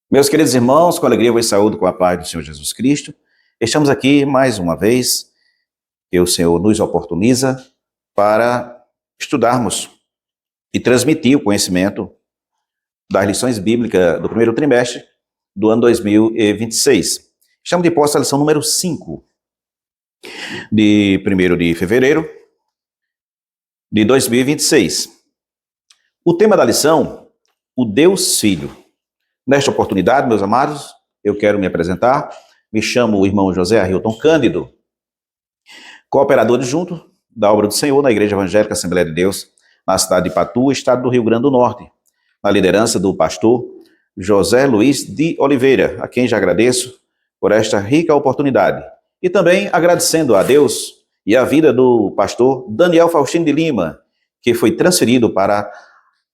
Meus queridos irmãos, com alegria vos saúdo com a paz do Senhor Jesus Cristo. Estamos aqui mais uma vez, que o Senhor nos oportuniza para estudarmos e transmitir o conhecimento das lições bíblicas do primeiro trimestre do ano 2026. Estamos de posse a lição número 5, de 1º de fevereiro de 2026. O tema da lição, o Deus Filho. Nesta oportunidade, meus amados, eu quero me apresentar. Me chamo o irmão José Arilton Cândido, cooperador adjunto da obra do Senhor na Igreja Evangélica Assembleia de Deus, na cidade de Patu, estado do Rio Grande do Norte, na liderança do pastor José Luiz de Oliveira, a quem já agradeço por esta rica oportunidade. E também agradecendo a Deus e a vida do pastor Daniel Faustino de Lima, que foi transferido para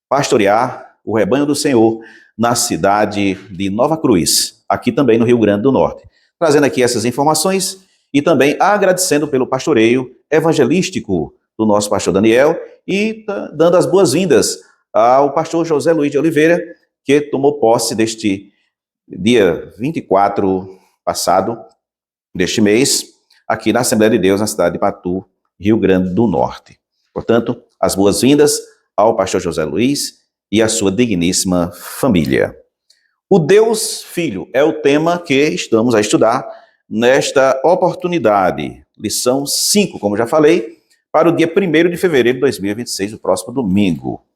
pastorear o rebanho do Senhor na cidade de Nova Cruz, aqui também no Rio Grande do Norte. Trazendo aqui essas informações e também agradecendo pelo pastoreio evangelístico do nosso pastor Daniel e dando as boas-vindas ao pastor José Luiz de Oliveira, que tomou posse deste dia 24 passado, deste mês, aqui na Assembleia de Deus, na cidade de Patu, Rio Grande do Norte. Portanto, as boas-vindas ao pastor José Luiz e a sua digníssima família. O Deus Filho é o tema que estamos a estudar nesta oportunidade. Lição 5, como já falei, para o dia 1º de fevereiro de 2026, o próximo domingo.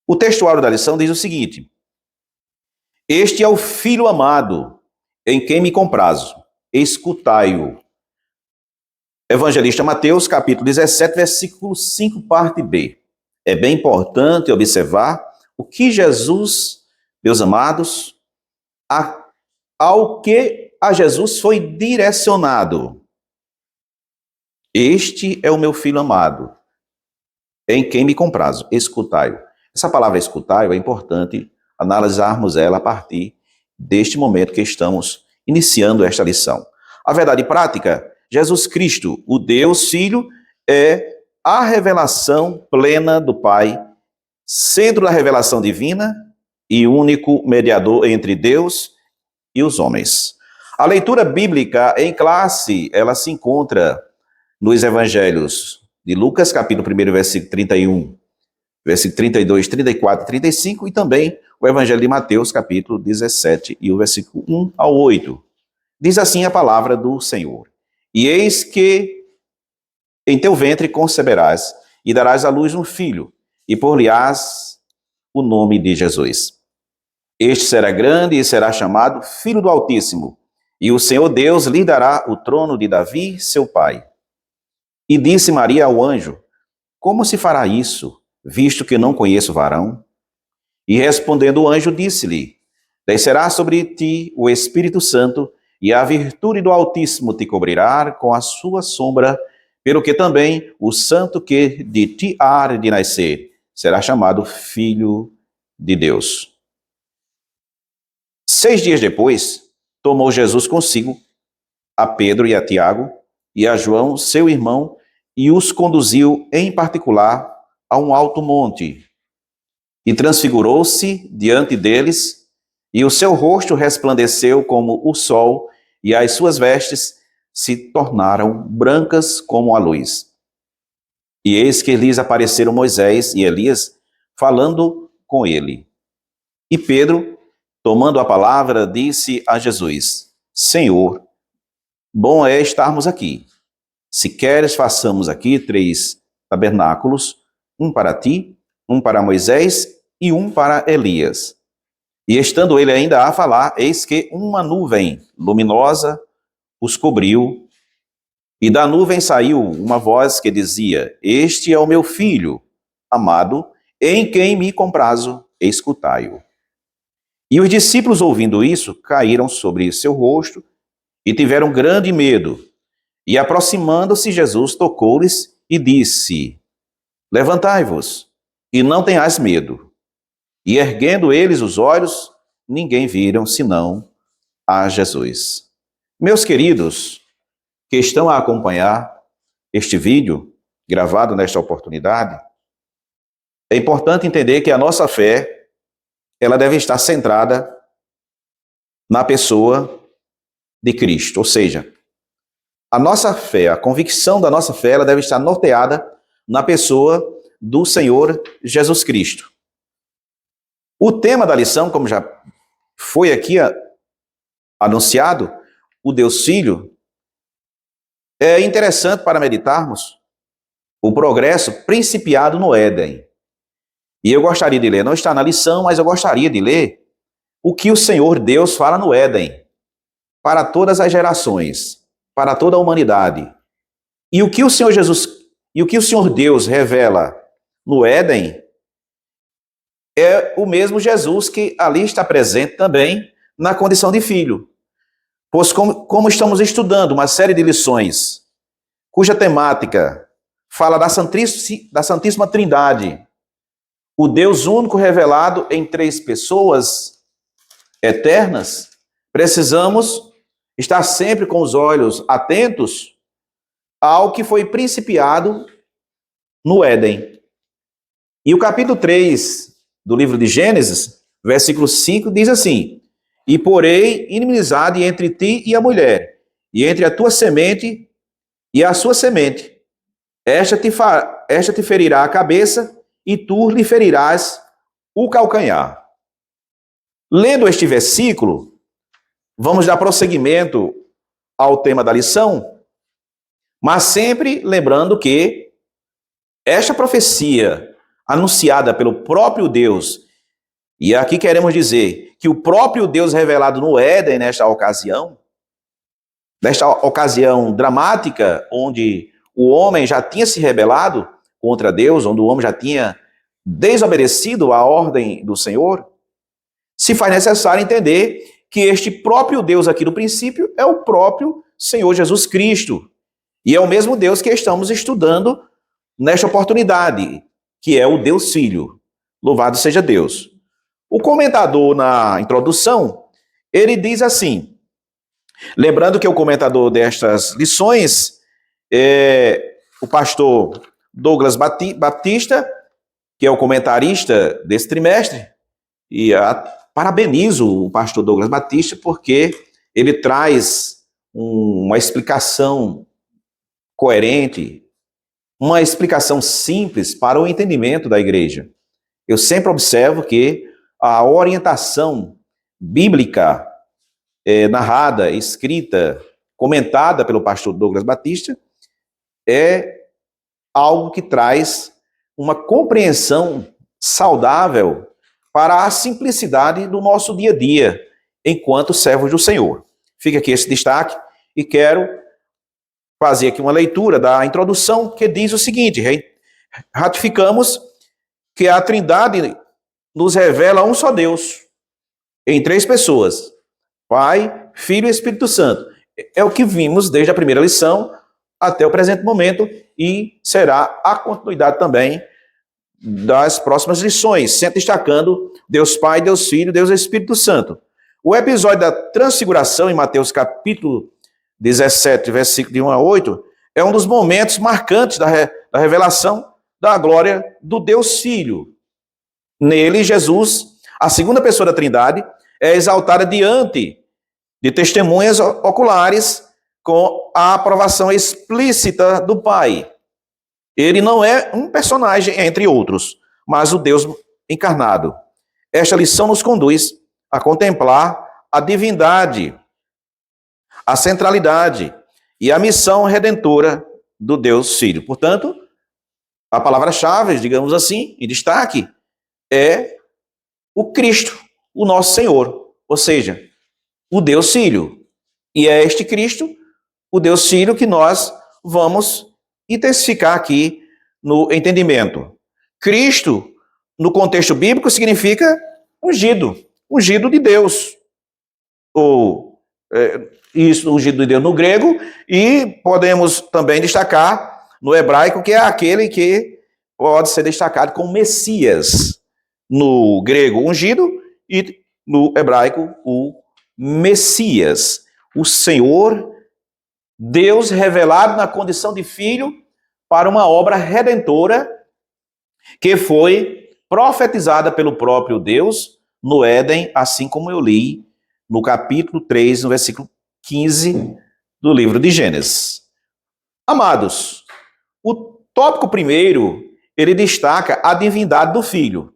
O textuário da lição diz o seguinte: Este é o Filho amado, em quem me comprazo, escutai-o. Evangelista Mateus, capítulo 17, versículo 5, parte B. É bem importante observar o que Jesus, meus amados, ao que a Jesus foi direcionado. Este é o meu filho amado, em quem me comprazo, escutai-o. Essa palavra escutai-o é importante analisarmos ela a partir deste momento que estamos iniciando esta lição. A verdade prática, Jesus Cristo, o Deus Filho, é a revelação plena do Pai, centro da revelação divina e único mediador entre Deus e os homens. A leitura bíblica em classe, ela se encontra nos evangelhos de Lucas, capítulo 1, versículo 31, versículo 32, 34 e 35, e também o evangelho de Mateus, capítulo 17, e o versículo 1 ao 8. Diz assim a palavra do Senhor: E eis que em teu ventre conceberás, e darás à luz um filho, e por-lhe-ás o nome de Jesus. Este será grande e será chamado Filho do Altíssimo, e o Senhor Deus lhe dará o trono de Davi, seu pai. E disse Maria ao anjo: Como se fará isso, visto que não conheço varão? E respondendo o anjo, disse-lhe: Descerá sobre ti o Espírito Santo, e a virtude do Altíssimo te cobrirá com a sua sombra, pelo que também o santo que de ti há de nascer será chamado Filho de Deus. 6 dias depois, tomou Jesus consigo a Pedro e a Tiago e a João, seu irmão, e os conduziu em particular a um alto monte. E transfigurou-se diante deles, e o seu rosto resplandeceu como o sol, e as suas vestes se tornaram brancas como a luz. E eis que lhes apareceram Moisés e Elias, falando com ele. E Pedro, tomando a palavra, disse a Jesus: Senhor, bom é estarmos aqui. Se queres, façamos aqui 3 tabernáculos, um para ti, um para Moisés e um para Elias. E estando ele ainda a falar, eis que uma nuvem luminosa os cobriu, e da nuvem saiu uma voz que dizia: Este é o meu filho amado, em quem me comprazo, escutai-o. E os discípulos, ouvindo isso, caíram sobre seu rosto e tiveram grande medo. E aproximando-se, Jesus tocou-lhes e disse: Levantai-vos, e não tenhais medo. E erguendo eles os olhos, ninguém viram senão a Jesus. Meus queridos, que estão a acompanhar este vídeo, gravado nesta oportunidade, é importante entender que a nossa fé, ela deve estar centrada na pessoa de Cristo. Ou seja, a nossa fé, a convicção da nossa fé, ela deve estar norteada na pessoa do Senhor Jesus Cristo. O tema da lição, como já foi aqui anunciado, o Deus Filho, é interessante para meditarmos o progresso principiado no Éden. E eu gostaria de ler, não está na lição, mas eu gostaria de ler o que o Senhor Deus fala no Éden, para todas as gerações, para toda a humanidade. E o que o Senhor Deus revela no Éden é o mesmo Jesus que ali está presente também na condição de filho. Pois como estamos estudando uma série de lições cuja temática fala da Santíssima Trindade, o Deus único revelado em 3 pessoas eternas, precisamos estar sempre com os olhos atentos ao que foi principiado no Éden. E o capítulo 3 do livro de Gênesis, versículo 5, diz assim: E porei inimizade entre ti e a mulher, e entre a tua semente e a sua semente. Esta te ferirá a cabeça, e tu lhe ferirás o calcanhar. Lendo este versículo, vamos dar prosseguimento ao tema da lição, mas sempre lembrando que esta profecia anunciada pelo próprio Deus, e aqui queremos dizer que o próprio Deus revelado no Éden nesta ocasião dramática, onde o homem já tinha se rebelado contra Deus, onde o homem já tinha desobedecido à ordem do Senhor, se faz necessário entender que este próprio Deus aqui no princípio é o próprio Senhor Jesus Cristo. E é o mesmo Deus que estamos estudando nesta oportunidade, que é o Deus Filho. Louvado seja Deus. O comentador, na introdução, ele diz assim, lembrando que o comentador destas lições é o pastor Douglas Batista, que é o comentarista desse trimestre, e parabenizo o pastor Douglas Batista porque ele traz uma explicação coerente, uma explicação simples para o entendimento da igreja. Eu sempre observo que a orientação bíblica narrada, escrita, comentada pelo pastor Douglas Batista é algo que traz uma compreensão saudável para a simplicidade do nosso dia a dia, enquanto servos do Senhor. Fica aqui esse destaque e quero fazer aqui uma leitura da introdução que diz o seguinte: ratificamos que a Trindade nos revela um só Deus, em 3 pessoas, Pai, Filho e Espírito Santo. É o que vimos desde a primeira lição até o presente momento e será a continuidade também das próximas lições, sempre destacando Deus Pai, Deus Filho, Deus Espírito Santo. O episódio da transfiguração em Mateus capítulo 17, versículo de 1 a 8, é um dos momentos marcantes da revelação da glória do Deus Filho. Nele, Jesus, a segunda pessoa da Trindade, é exaltada diante de testemunhas oculares com a aprovação explícita do Pai. Ele não é um personagem entre outros, mas o Deus encarnado. Esta lição nos conduz a contemplar a divindade, a centralidade e a missão redentora do Deus Filho. Portanto, a palavra-chave, digamos assim, em destaque, é o Cristo, o nosso Senhor, ou seja, o Deus Filho. E é este Cristo, o Deus Filho, que nós vamos intensificar aqui no entendimento. Cristo, no contexto bíblico, significa ungido, ungido de Deus. Ou isso, ungido de Deus no grego, e podemos também destacar no hebraico, que é aquele que pode ser destacado como Messias. No grego, ungido, e no hebraico, o Messias. O Senhor, Deus revelado na condição de filho para uma obra redentora que foi profetizada pelo próprio Deus no Éden, assim como eu li no capítulo 3, no versículo 15 do livro de Gênesis. Amados, o tópico primeiro, ele destaca a divindade do Filho.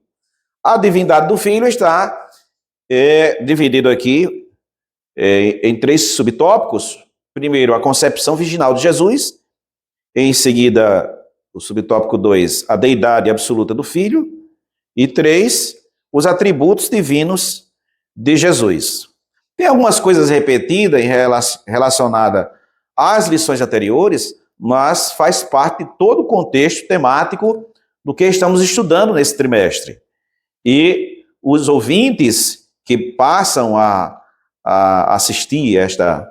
A divindade do Filho está dividido aqui em 3 subtópicos. Primeiro, a concepção virginal de Jesus. Em seguida, o subtópico 2, a deidade absoluta do Filho. E 3, os atributos divinos de Jesus. Tem algumas coisas repetidas relacionadas às lições anteriores, mas faz parte de todo o contexto temático do que estamos estudando nesse trimestre. E os ouvintes que passam a assistir esta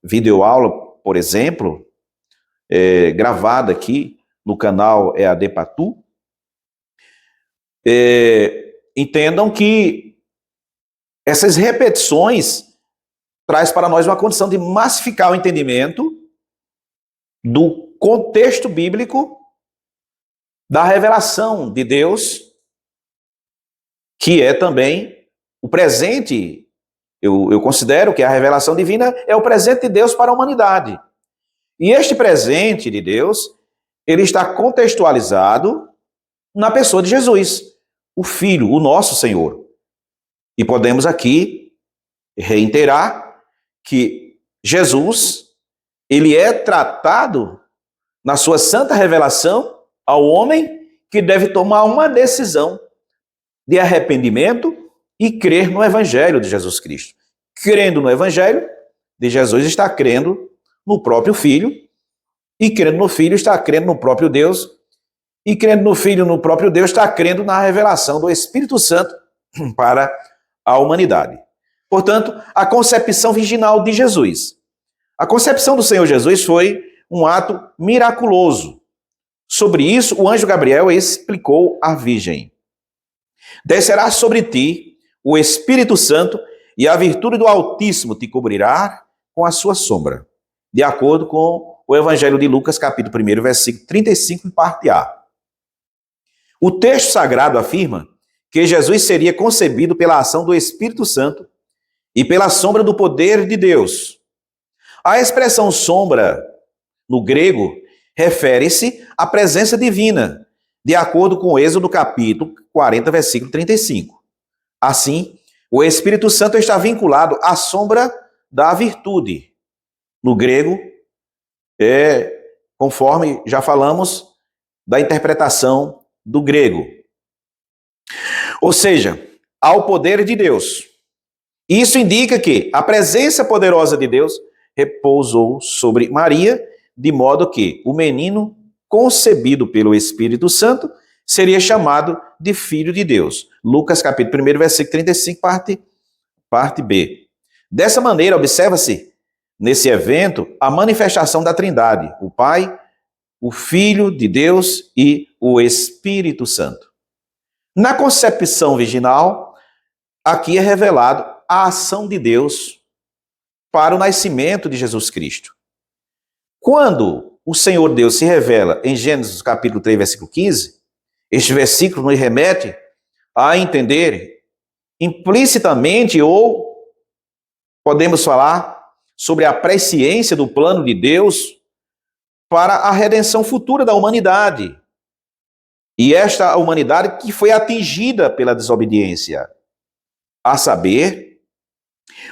videoaula, por exemplo, gravada aqui no canal EAD Patu, entendam que essas repetições traz para nós uma condição de massificar o entendimento do contexto bíblico da revelação de Deus, que é também o presente. Eu considero que a revelação divina é o presente de Deus para a humanidade. E este presente de Deus, ele está contextualizado na pessoa de Jesus, o Filho, o nosso Senhor. E podemos aqui reiterar que Jesus, ele é tratado na sua santa revelação ao homem que deve tomar uma decisão de arrependimento e crer no Evangelho de Jesus Cristo. Crendo no Evangelho de Jesus, está crendo no próprio Filho, e crendo no Filho, está crendo no próprio Deus, e crendo no Filho, no próprio Deus, está crendo na revelação do Espírito Santo para a humanidade. Portanto, a concepção virginal de Jesus. A concepção do Senhor Jesus foi um ato miraculoso. Sobre isso, o anjo Gabriel explicou à Virgem: descerá sobre ti o Espírito Santo e a virtude do Altíssimo te cobrirá com a sua sombra. De acordo com o Evangelho de Lucas, capítulo 1, versículo 35, parte A. O texto sagrado afirma que Jesus seria concebido pela ação do Espírito Santo e pela sombra do poder de Deus. A expressão sombra, no grego, refere-se à presença divina, de acordo com o Êxodo capítulo 40, versículo 35. Assim, o Espírito Santo está vinculado à sombra da virtude. No grego, conforme já falamos da interpretação do grego. Ou seja, ao poder de Deus. Isso indica que a presença poderosa de Deus repousou sobre Maria, de modo que o menino concebido pelo Espírito Santo seria chamado de Filho de Deus. Lucas capítulo 1, versículo 35, parte B. Dessa maneira, observa-se nesse evento a manifestação da Trindade, o Pai, o Filho de Deus e o Espírito Santo. Na concepção virginal, aqui é revelado a ação de Deus para o nascimento de Jesus Cristo. Quando o Senhor Deus se revela em Gênesis capítulo 3, versículo 15, este versículo nos remete a entender implicitamente, ou podemos falar sobre a presciência do plano de Deus para a redenção futura da humanidade. E esta humanidade que foi atingida pela desobediência, a saber,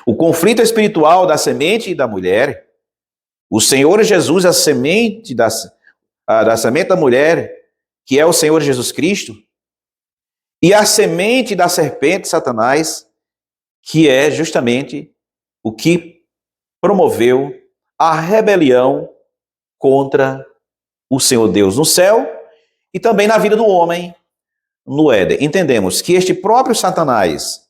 o conflito espiritual da semente e da mulher. O Senhor Jesus, a semente da semente da mulher, que é o Senhor Jesus Cristo, e a semente da serpente, Satanás, que é justamente o que promoveu a rebelião contra o Senhor Deus no céu e também na vida do homem no Éden. Entendemos que este próprio Satanás,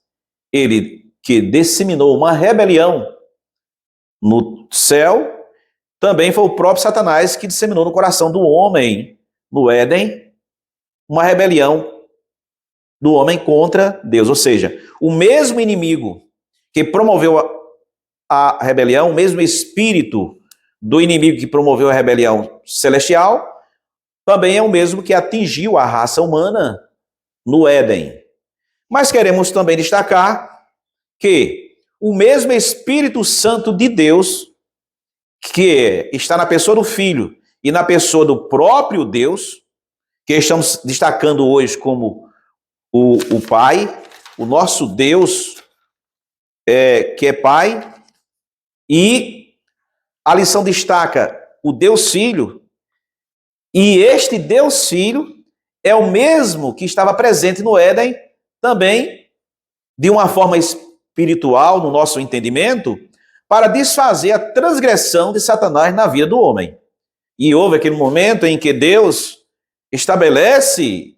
ele que disseminou uma rebelião no céu, também foi o próprio Satanás que disseminou no coração do homem no Éden uma rebelião do homem contra Deus. Ou seja, o mesmo inimigo que promoveu a rebelião, o mesmo espírito do inimigo que promoveu a rebelião celestial, também é o mesmo que atingiu a raça humana no Éden. Mas queremos também destacar que o mesmo Espírito Santo de Deus, que está na pessoa do Filho e na pessoa do próprio Deus, que estamos destacando hoje como o Pai, o nosso Deus, que é Pai, e a lição destaca o Deus Filho, e este Deus Filho é o mesmo que estava presente no Éden, também de uma forma espiritual, no nosso entendimento, para desfazer a transgressão de Satanás na vida do homem. E houve aquele momento em que Deus estabelece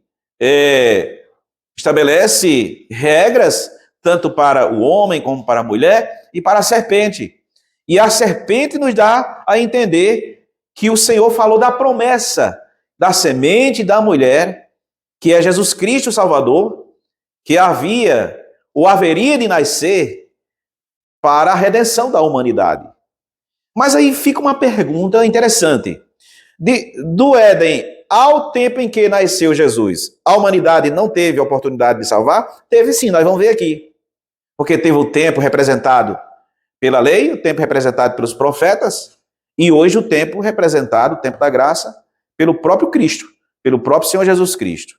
regras, tanto para o homem como para a mulher e para a serpente. E a serpente nos dá a entender que o Senhor falou da promessa da semente da mulher, que é Jesus Cristo Salvador, que havia ou haveria de nascer para a redenção da humanidade. Mas aí fica uma pergunta interessante. Do Éden ao tempo em que nasceu Jesus, a humanidade não teve a oportunidade de salvar? Teve sim, nós vamos ver aqui. Porque teve o tempo representado pela lei, o tempo representado pelos profetas, e hoje o tempo representado, o tempo da graça, pelo próprio Cristo, pelo próprio Senhor Jesus Cristo.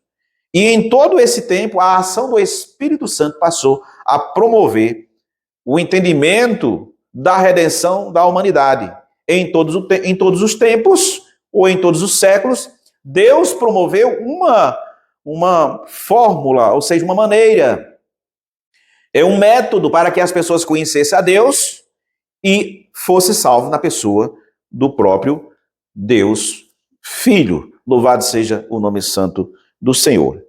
E em todo esse tempo, a ação do Espírito Santo passou a promover o entendimento da redenção da humanidade. Em todos os tempos, ou em todos os séculos, Deus promoveu uma fórmula, ou seja, uma maneira, um método para que as pessoas conhecessem a Deus e fosse salvo na pessoa do próprio Deus Filho. Louvado seja o nome santo do Senhor.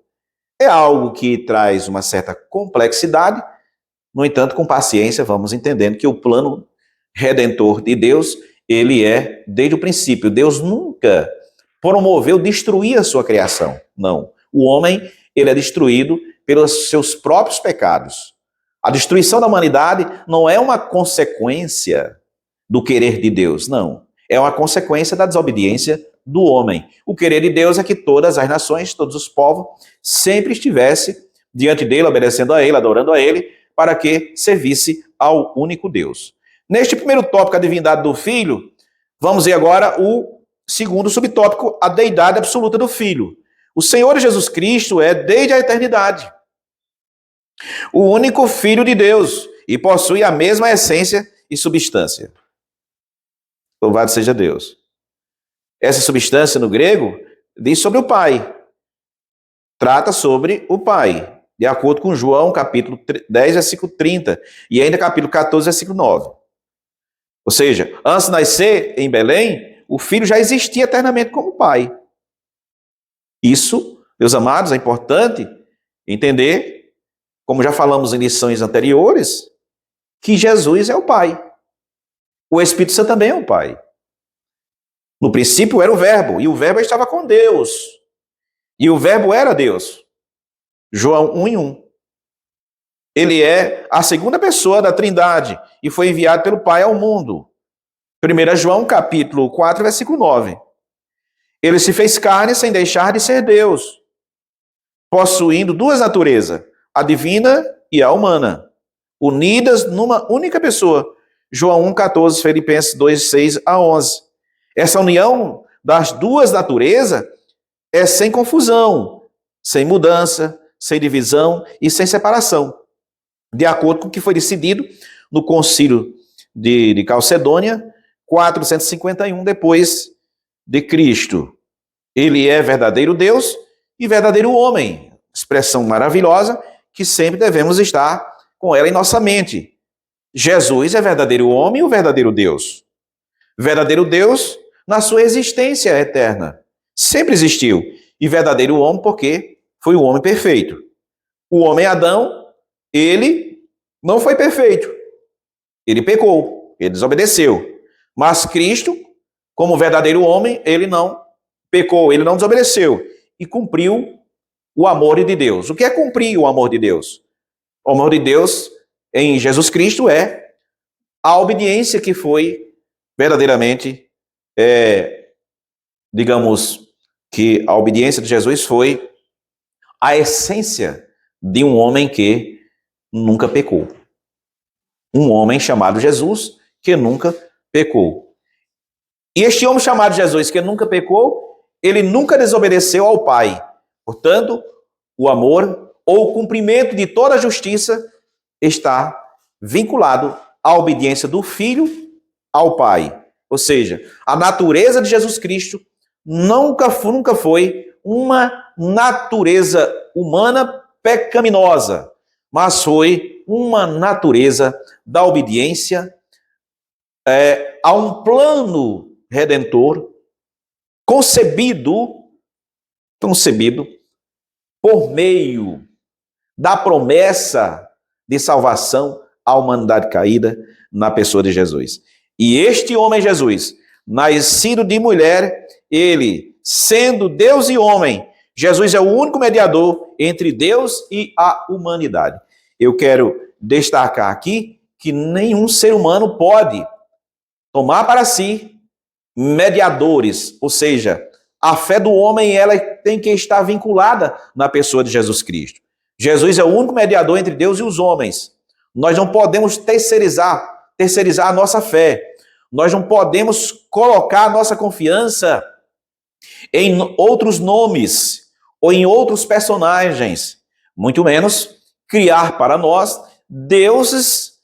É algo que traz uma certa complexidade, no entanto, com paciência, vamos entendendo que o plano redentor de Deus, ele é desde o princípio. Deus nunca promoveu destruir a sua criação. Não. O homem, ele é destruído pelos seus próprios pecados. A destruição da humanidade não é uma consequência do querer de Deus, não. É uma consequência da desobediência do homem. O querer de Deus é que todas as nações, todos os povos, sempre estivessem diante dele, obedecendo a ele, adorando a ele, para que servisse ao único Deus. Neste primeiro tópico, a divindade do Filho, vamos ver agora o segundo subtópico, a deidade absoluta do Filho. O Senhor Jesus Cristo é, desde a eternidade, o único Filho de Deus e possui a mesma essência e substância. Louvado seja Deus. Essa substância no grego diz sobre o Pai. Trata sobre o Pai, de acordo com João, capítulo 10, versículo 30, e ainda capítulo 14, versículo 9. Ou seja, antes de nascer em Belém, o Filho já existia eternamente como Pai. Isso, meus amados, é importante entender, como já falamos em lições anteriores, que Jesus é o Pai. O Espírito Santo também é o Pai. No princípio era o Verbo, e o Verbo estava com Deus. E o Verbo era Deus. João 1:1. Ele é a segunda pessoa da Trindade e foi enviado pelo Pai ao mundo. 1 João, capítulo 4, versículo 9. Ele se fez carne sem deixar de ser Deus, possuindo duas naturezas, a divina e a humana, unidas numa única pessoa. João 1:14, Filipenses 2:6-11. Essa união das duas naturezas é sem confusão, sem mudança, sem divisão e sem separação, de acordo com o que foi decidido no Concílio de Calcedônia, 451 depois de Cristo. Ele é verdadeiro Deus e verdadeiro homem, expressão maravilhosa que sempre devemos estar com ela em nossa mente. Jesus é verdadeiro homem e o verdadeiro Deus. Verdadeiro Deus na sua existência eterna. Sempre existiu. E verdadeiro homem porque foi o homem perfeito. O homem Adão, ele não foi perfeito. Ele pecou, ele desobedeceu. Mas Cristo, como verdadeiro homem, ele não pecou, ele não desobedeceu. E cumpriu o amor de Deus. O que é cumprir o amor de Deus? O amor de Deus em Jesus Cristo é a obediência que foi verdadeiramente, digamos que a obediência de Jesus foi a essência de um homem que nunca pecou. um homem chamado Jesus que nunca pecou. E este homem chamado Jesus que nunca pecou, ele nunca desobedeceu ao Pai. Portanto, o amor ou o cumprimento de toda a justiça está vinculado à obediência do Filho ao Pai. Ou seja, a natureza de Jesus Cristo nunca foi uma natureza humana pecaminosa, mas foi uma natureza da obediência a um plano redentor concebido por meio da promessa de salvação à humanidade caída na pessoa de Jesus. E este homem Jesus, nascido de mulher, ele, sendo Deus e homem, Jesus é o único mediador entre Deus e a humanidade. Eu quero destacar aqui que nenhum ser humano pode tomar para si mediadores, ou seja, a fé do homem ela tem que estar vinculada na pessoa de Jesus Cristo. Jesus é o único mediador entre Deus e os homens. Nós não podemos terceirizar a nossa fé. Nós não podemos colocar a nossa confiança em outros nomes ou em outros personagens, muito menos criar para nós deuses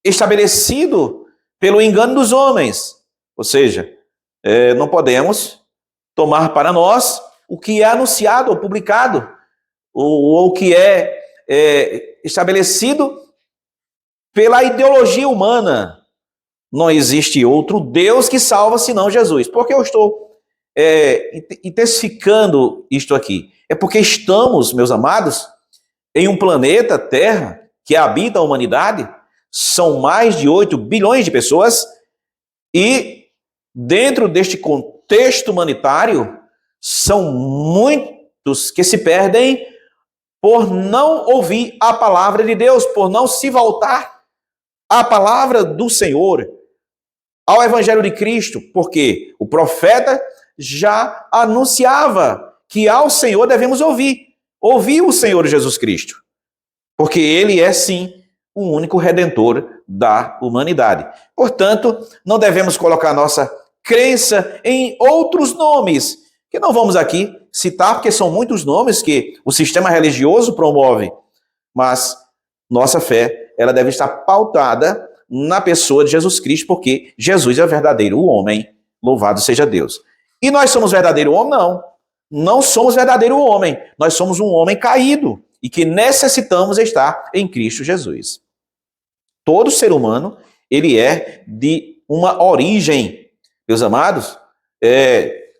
estabelecidos pelo engano dos homens. Ou seja, não podemos tomar para nós o que é anunciado ou publicado, ou o que é estabelecido pela ideologia humana. Não existe outro Deus que salva senão Jesus. Por que eu estou intensificando isto aqui? É porque estamos, meus amados, em um planeta Terra que habita a humanidade. São mais de 8 bilhões de pessoas e dentro deste contexto humanitário são muitos que se perdem por não ouvir a palavra de Deus, por não se voltar à palavra do Senhor, ao Evangelho de Cristo, porque o profeta já anunciava que ao Senhor devemos ouvir o Senhor Jesus Cristo, porque ele é sim o único redentor da humanidade. Portanto, não devemos colocar nossa crença em outros nomes, que não vamos aqui citar, porque são muitos nomes que o sistema religioso promove, mas nossa fé, ela deve estar pautada na pessoa de Jesus Cristo, porque Jesus é o verdadeiro homem, louvado seja Deus. E nós somos verdadeiro homem? Não. Não somos verdadeiro homem, nós somos um homem caído e que necessitamos estar em Cristo Jesus. Todo ser humano, ele é de uma origem, meus amados,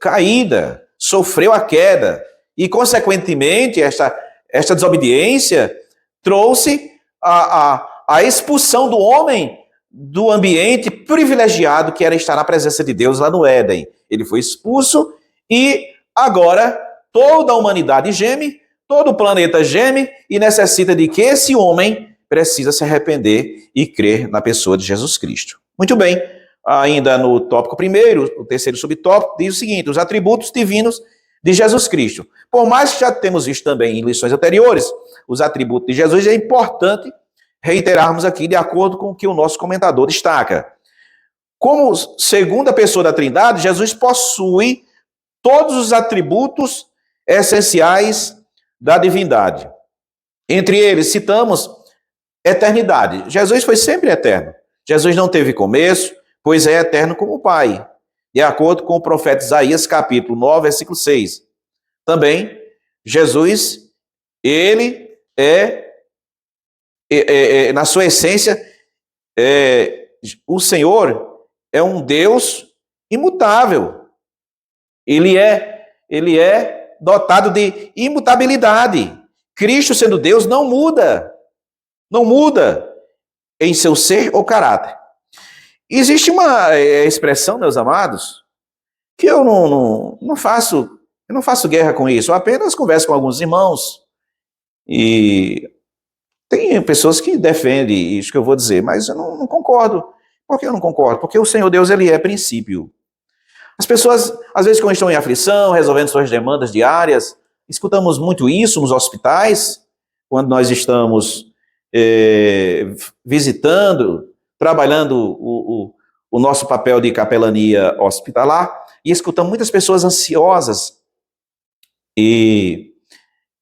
caída, sofreu a queda e, consequentemente, esta desobediência trouxe a expulsão do homem do ambiente privilegiado que era estar na presença de Deus lá no Éden. Ele foi expulso e agora toda a humanidade geme, todo o planeta geme e necessita de que esse homem precisa se arrepender e crer na pessoa de Jesus Cristo. Muito bem, ainda no tópico primeiro, o terceiro subtópico, diz o seguinte: os atributos divinos de Jesus Cristo. Por mais que já temos visto também em lições anteriores, os atributos de Jesus, é importante reiterarmos aqui de acordo com o que o nosso comentador destaca. Como segunda pessoa da Trindade, Jesus possui todos os atributos essenciais da divindade. Entre eles, citamos eternidade. Jesus foi sempre eterno. Jesus não teve começo, pois é eterno como o Pai, de acordo com o profeta Isaías, capítulo 9, versículo 6. Também, Jesus, ele na sua essência, o Senhor é um Deus imutável. Ele é dotado de imutabilidade. Cristo, sendo Deus, não muda em seu ser ou caráter. Existe uma expressão, meus amados, que eu não faço guerra com isso, eu apenas converso com alguns irmãos e tem pessoas que defendem isso que eu vou dizer, mas eu não concordo. Por que eu não concordo? Porque o Senhor Deus, ele é princípio. As pessoas, às vezes, quando estão em aflição, resolvendo suas demandas diárias, escutamos muito isso nos hospitais, quando nós estamos visitando, trabalhando o nosso papel de capelania hospitalar, e escutamos muitas pessoas ansiosas e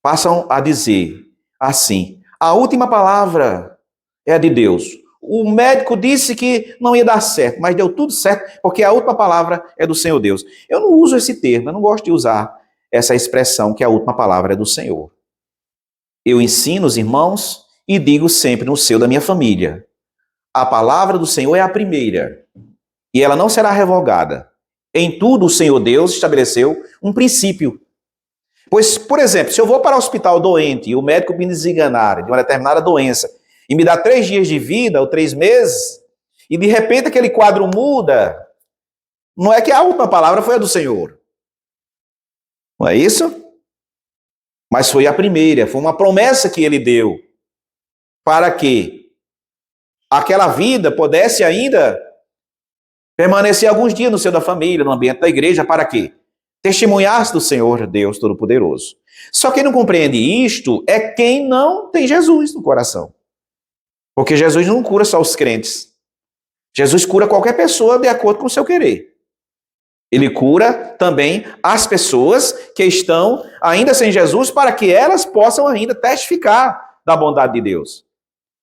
passam a dizer assim: a última palavra é a de Deus. O médico disse que não ia dar certo, mas deu tudo certo, porque a última palavra é do Senhor Deus. Eu não uso esse termo, eu não gosto de usar essa expressão que a última palavra é do Senhor. Eu ensino os irmãos e digo sempre no seio da minha família: a palavra do Senhor é a primeira, e ela não será revogada. Em tudo o Senhor Deus estabeleceu um princípio. Pois, por exemplo, se eu vou para o hospital doente e o médico me desenganar de uma determinada doença e me dá 3 dias de vida ou 3 meses, e de repente aquele quadro muda, não é que a última palavra foi a do Senhor. Não é isso? Mas foi a primeira, foi uma promessa que ele deu para que aquela vida pudesse ainda permanecer alguns dias no seio da família, no ambiente da igreja, para quê? Testemunhasse do Senhor Deus Todo-Poderoso. Só quem não compreende isto é quem não tem Jesus no coração. Porque Jesus não cura só os crentes. Jesus cura qualquer pessoa de acordo com o seu querer. Ele cura também as pessoas que estão ainda sem Jesus para que elas possam ainda testificar da bondade de Deus.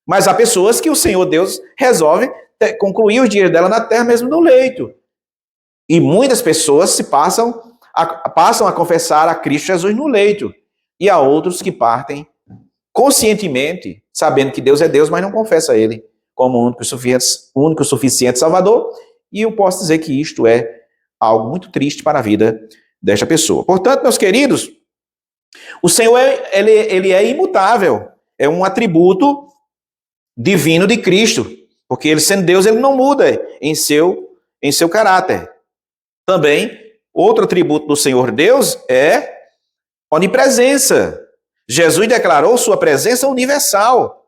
Mas há pessoas que o Senhor Deus resolve concluir os dias dela na terra mesmo no leito. E muitas pessoas passam a confessar a Cristo Jesus no leito. E há outros que partem conscientemente, sabendo que Deus é Deus, mas não confessa a Ele como o único suficiente Salvador. E eu posso dizer que isto é algo muito triste para a vida desta pessoa. Portanto, meus queridos, o Senhor ele é imutável, é um atributo divino de Cristo, porque ele sendo Deus, ele não muda em seu caráter. Também, outro atributo do Senhor Deus é onipresença. Jesus declarou sua presença universal.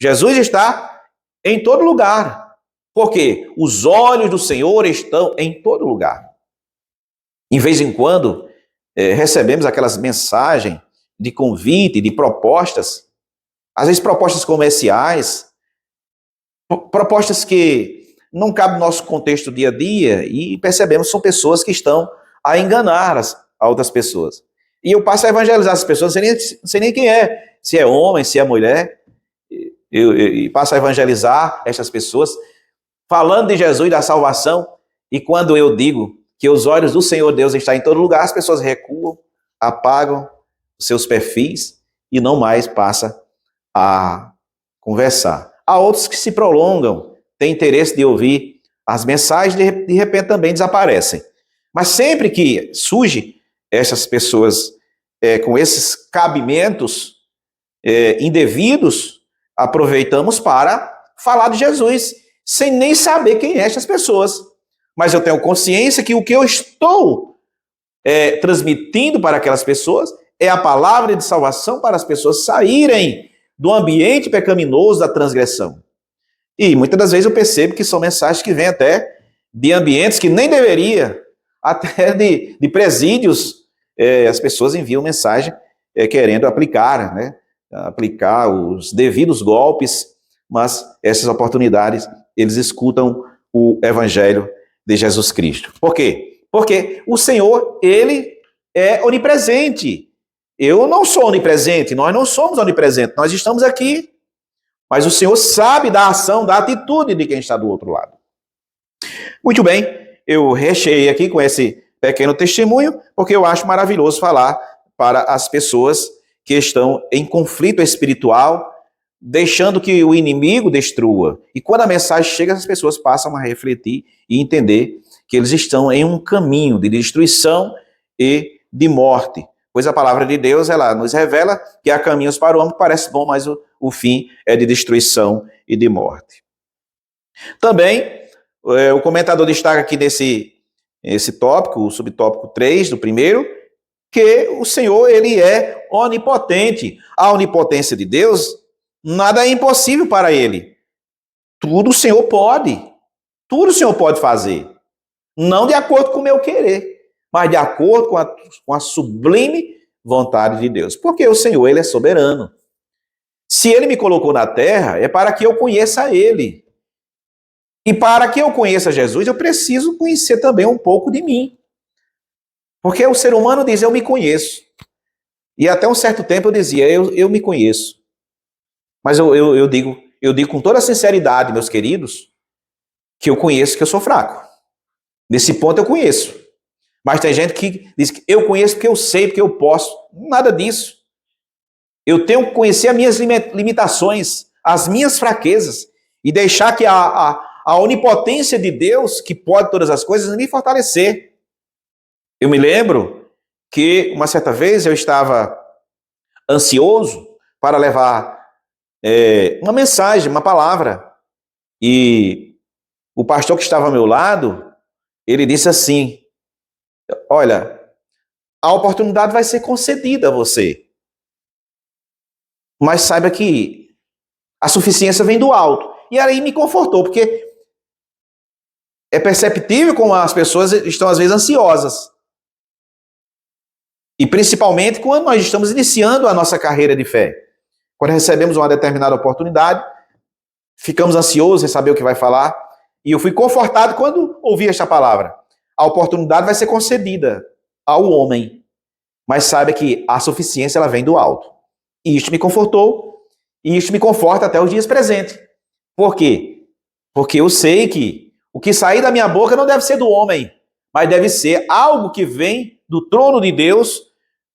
Jesus está em todo lugar. Porque os olhos do Senhor estão em todo lugar. Em vez em quando, recebemos aquelas mensagens de convite, de propostas, às vezes propostas comerciais, propostas que não cabem no nosso contexto dia a dia, e percebemos que são pessoas que estão a enganar as outras pessoas. E eu passo a evangelizar as pessoas, não sei nem quem é, se é homem, se é mulher, eu passo a evangelizar essas pessoas, falando de Jesus e da salvação, e quando eu digo que os olhos do Senhor Deus estão em todo lugar, as pessoas recuam, apagam os seus perfis e não mais passam a conversar. Há outros que se prolongam, têm interesse de ouvir as mensagens, de repente também desaparecem. Mas sempre que surge essas pessoas com esses cabimentos indevidos, aproveitamos para falar de Jesus, sem nem saber quem é essas pessoas. Mas eu tenho consciência que o que eu estou transmitindo para aquelas pessoas é a palavra de salvação para as pessoas saírem do ambiente pecaminoso da transgressão. E muitas das vezes eu percebo que são mensagens que vêm até de ambientes que nem deveria, até de presídios, as pessoas enviam mensagem querendo aplicar, né? Aplicar os devidos golpes, mas essas oportunidades, eles escutam o evangelho de Jesus Cristo. Por quê? Porque o Senhor, ele é onipresente. Eu não sou onipresente, nós não somos onipresentes, nós estamos aqui, mas o Senhor sabe da ação, da atitude de quem está do outro lado. Muito bem, eu recheei aqui com esse pequeno testemunho, porque eu acho maravilhoso falar para as pessoas que estão em conflito espiritual, deixando que o inimigo destrua. E quando a mensagem chega, as pessoas passam a refletir e entender que eles estão em um caminho de destruição e de morte. Pois a palavra de Deus, ela nos revela que há caminhos para o homem que parece bom, mas o fim é de destruição e de morte. Também, o comentador destaca aqui esse tópico, o subtópico 3 do primeiro, que o Senhor, ele é onipotente. A onipotência de Deus, nada é impossível para ele. Tudo o Senhor pode. Tudo o Senhor pode fazer. Não de acordo com o meu querer, mas de acordo com a sublime vontade de Deus. Porque o Senhor, ele é soberano. Se ele me colocou na terra, é para que eu conheça ele. E para que eu conheça Jesus, eu preciso conhecer também um pouco de mim. Porque o ser humano diz, eu me conheço. E até um certo tempo eu dizia, eu me conheço. Mas eu digo com toda sinceridade, meus queridos, que eu conheço que eu sou fraco. Nesse ponto eu conheço. Mas tem gente que diz que eu conheço porque eu sei, porque eu posso. Nada disso. Eu tenho que conhecer as minhas limitações, as minhas fraquezas, e deixar que a onipotência de Deus, que pode todas as coisas, me fortalecer. Eu me lembro que uma certa vez eu estava ansioso para levar uma mensagem, uma palavra, e o pastor que estava ao meu lado, ele disse assim, olha, a oportunidade vai ser concedida a você, mas saiba que a suficiência vem do alto. E aí me confortou, porque é perceptível como as pessoas estão às vezes ansiosas. E principalmente quando nós estamos iniciando a nossa carreira de fé. Quando recebemos uma determinada oportunidade, ficamos ansiosos em saber o que vai falar. E eu fui confortado quando ouvi esta palavra. A oportunidade vai ser concedida ao homem, mas saiba que a suficiência ela vem do alto. E isto me confortou, e isto me conforta até os dias presentes. Por quê? Porque eu sei que o que sair da minha boca não deve ser do homem, mas deve ser algo que vem do trono de Deus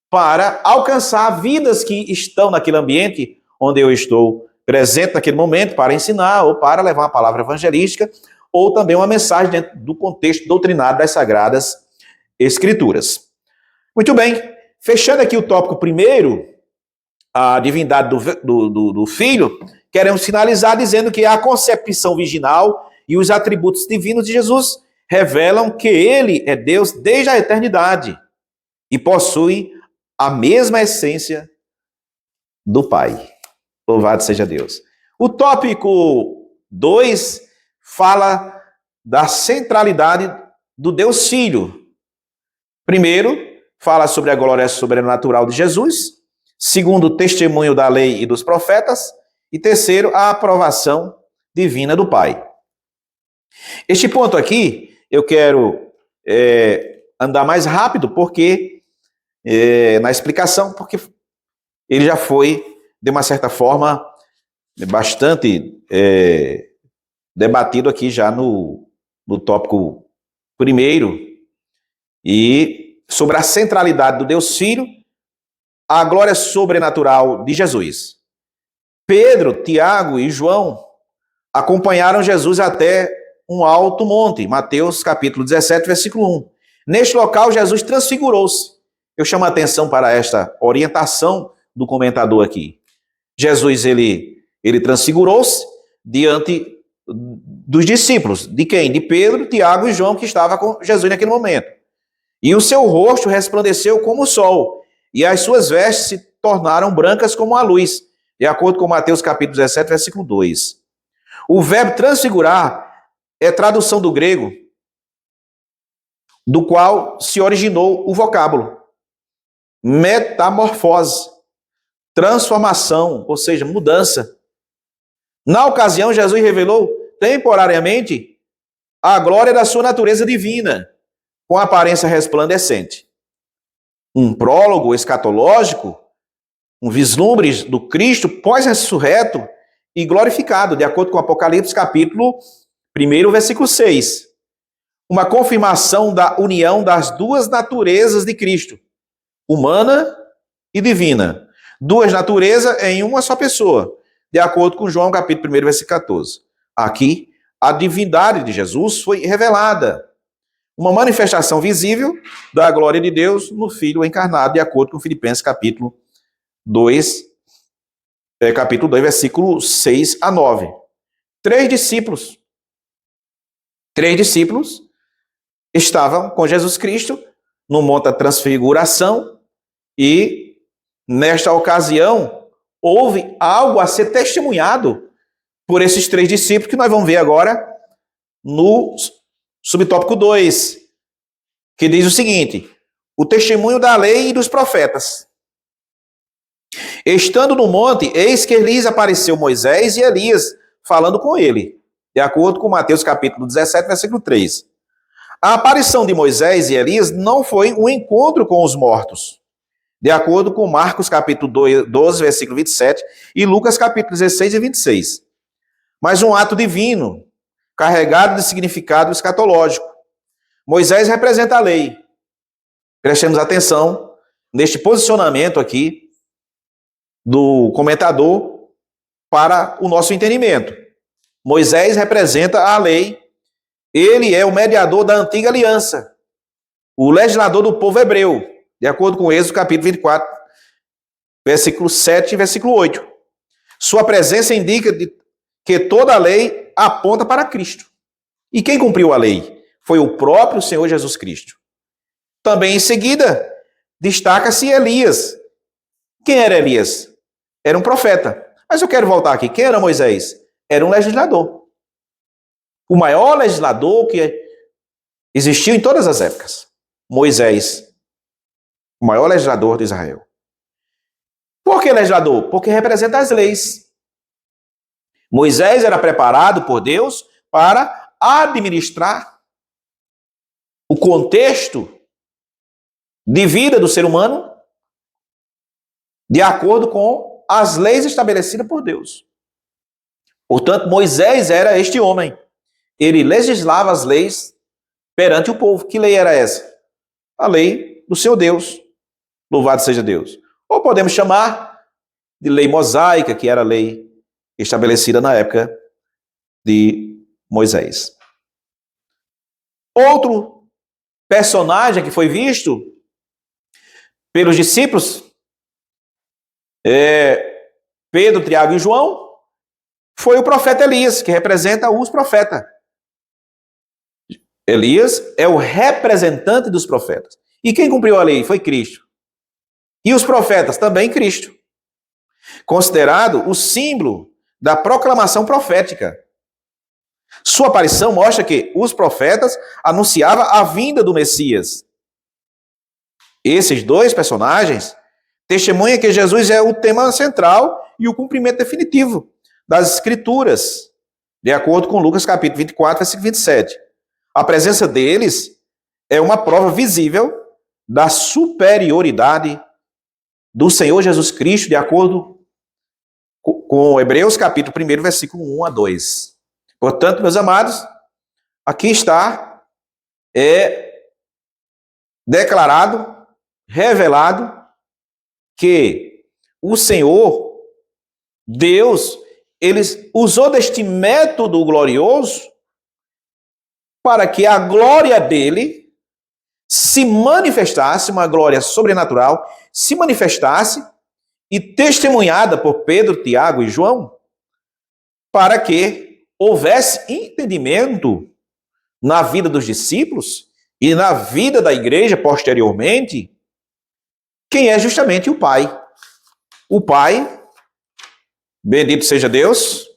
para alcançar vidas que estão naquele ambiente onde eu estou presente naquele momento para ensinar ou para levar uma palavra evangelística ou também uma mensagem dentro do contexto doutrinário das Sagradas Escrituras. Muito bem, fechando aqui o tópico primeiro, a divindade do Filho, queremos finalizar dizendo que a concepção virginal e os atributos divinos de Jesus revelam que ele é Deus desde a eternidade e possui a mesma essência do Pai. Louvado seja Deus. O tópico 2 fala da centralidade do Deus Filho. Primeiro, fala sobre a glória sobrenatural de Jesus. Segundo, o testemunho da lei e dos profetas. E terceiro, a aprovação divina do Pai. Este ponto aqui, eu quero andar mais rápido, porque na explicação, porque ele já foi, de uma certa forma, bastante debatido aqui já no tópico primeiro, e sobre a centralidade do Deus Filho, a glória sobrenatural de Jesus. Pedro, Tiago e João acompanharam Jesus até um alto monte, Mateus capítulo 17, versículo 1. Neste local, Jesus transfigurou-se. Eu chamo a atenção para esta orientação do comentador aqui. Jesus, ele transfigurou-se diante dos discípulos. De quem? De Pedro, Tiago e João, que estava com Jesus naquele momento. E o seu rosto resplandeceu como o sol, e as suas vestes se tornaram brancas como a luz, de acordo com Mateus capítulo 17, versículo 2. O verbo transfigurar é tradução do grego, do qual se originou o vocábulo metamorfose, transformação, ou seja, mudança. Na ocasião, Jesus revelou temporariamente a glória da sua natureza divina, com aparência resplandecente. Um prólogo escatológico, um vislumbre do Cristo pós-ressurreto e glorificado, de acordo com Apocalipse capítulo 1, versículo 6. Uma confirmação da união das duas naturezas de Cristo, humana e divina. Duas naturezas em uma só pessoa, de acordo com João capítulo 1, versículo 14. Aqui, a divindade de Jesus foi revelada. Uma manifestação visível da glória de Deus no Filho encarnado, de acordo com Filipenses capítulo 2, versículo 6 a 9. Três discípulos estavam com Jesus Cristo no Monte da Transfiguração, e nesta ocasião houve algo a ser testemunhado por esses três discípulos, que nós vamos ver agora no subtópico 2, que diz o seguinte: o testemunho da lei e dos profetas. Estando no monte, eis que lhes apareceu Moisés e Elias, falando com ele, de acordo com Mateus capítulo 17, versículo 3. A aparição de Moisés e Elias não foi um encontro com os mortos, de acordo com Marcos capítulo 12, versículo 27, e Lucas capítulo 16 e 26. Mas um ato divino, carregado de significado escatológico. Moisés representa a lei. Prestemos atenção neste posicionamento aqui do comentador para o nosso entendimento. Moisés representa a lei. Ele é o mediador da antiga aliança, o legislador do povo hebreu, de acordo com Êxodo capítulo 24, versículo 7 e versículo 8. Sua presença indica que toda a lei aponta para Cristo. E quem cumpriu a lei? Foi o próprio Senhor Jesus Cristo. Também em seguida, destaca-se Elias. Quem era Elias? Era um profeta. Mas eu quero voltar aqui. Quem era Moisés? Era um legislador. O maior legislador que existiu em todas as épocas. Moisés, o maior legislador de Israel. Por que legislador? Porque representa as leis. Moisés era preparado por Deus para administrar o contexto de vida do ser humano de acordo com as leis estabelecidas por Deus. Portanto, Moisés era este homem. Ele legislava as leis perante o povo. Que lei era essa? A lei do seu Deus. Louvado seja Deus. Ou podemos chamar de lei mosaica, que era a lei estabelecida na época de Moisés. Outro personagem que foi visto pelos discípulos, Pedro, Tiago e João, foi o profeta Elias, que representa os profetas. Elias é o representante dos profetas. E quem cumpriu a lei? Foi Cristo. E os profetas? Também Cristo. Considerado o símbolo da proclamação profética. Sua aparição mostra que os profetas anunciavam a vinda do Messias. Esses dois personagens testemunham que Jesus é o tema central e o cumprimento definitivo das Escrituras, de acordo com Lucas capítulo 24, versículo 27. A presença deles é uma prova visível da superioridade do Senhor Jesus Cristo, de acordo com Hebreus capítulo 1, versículo 1 a 2. Portanto, meus amados, aqui está declarado, revelado, que o Senhor, Deus, ele usou deste método glorioso para que a glória dele se manifestasse, uma glória sobrenatural, se manifestasse e testemunhada por Pedro, Tiago e João, para que houvesse entendimento na vida dos discípulos e na vida da igreja posteriormente, quem é justamente o Pai. O Pai, bendito seja Deus,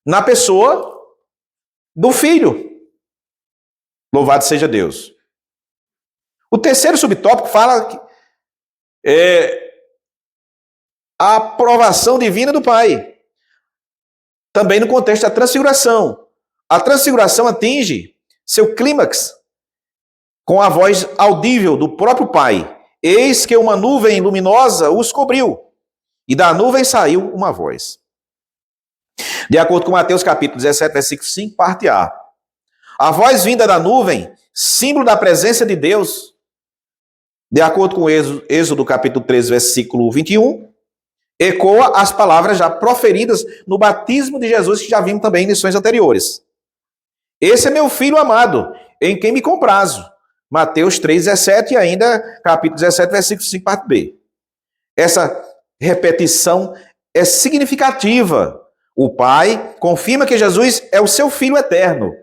na pessoa do Filho. Louvado seja Deus. O terceiro subtópico fala que a aprovação divina do Pai. Também no contexto da transfiguração. A transfiguração atinge seu clímax com a voz audível do próprio Pai. Eis que uma nuvem luminosa os cobriu, e da nuvem saiu uma voz. De acordo com Mateus capítulo 17, versículo 5, parte A. A voz vinda da nuvem, símbolo da presença de Deus, de acordo com Êxodo capítulo 13, versículo 21, ecoa as palavras já proferidas no batismo de Jesus, que já vimos também em lições anteriores. Esse é meu filho amado, em quem me comprazo. Mateus 3, 17 e ainda capítulo 17, versículo 5, parte B. Essa repetição é significativa. O Pai confirma que Jesus é o seu Filho eterno,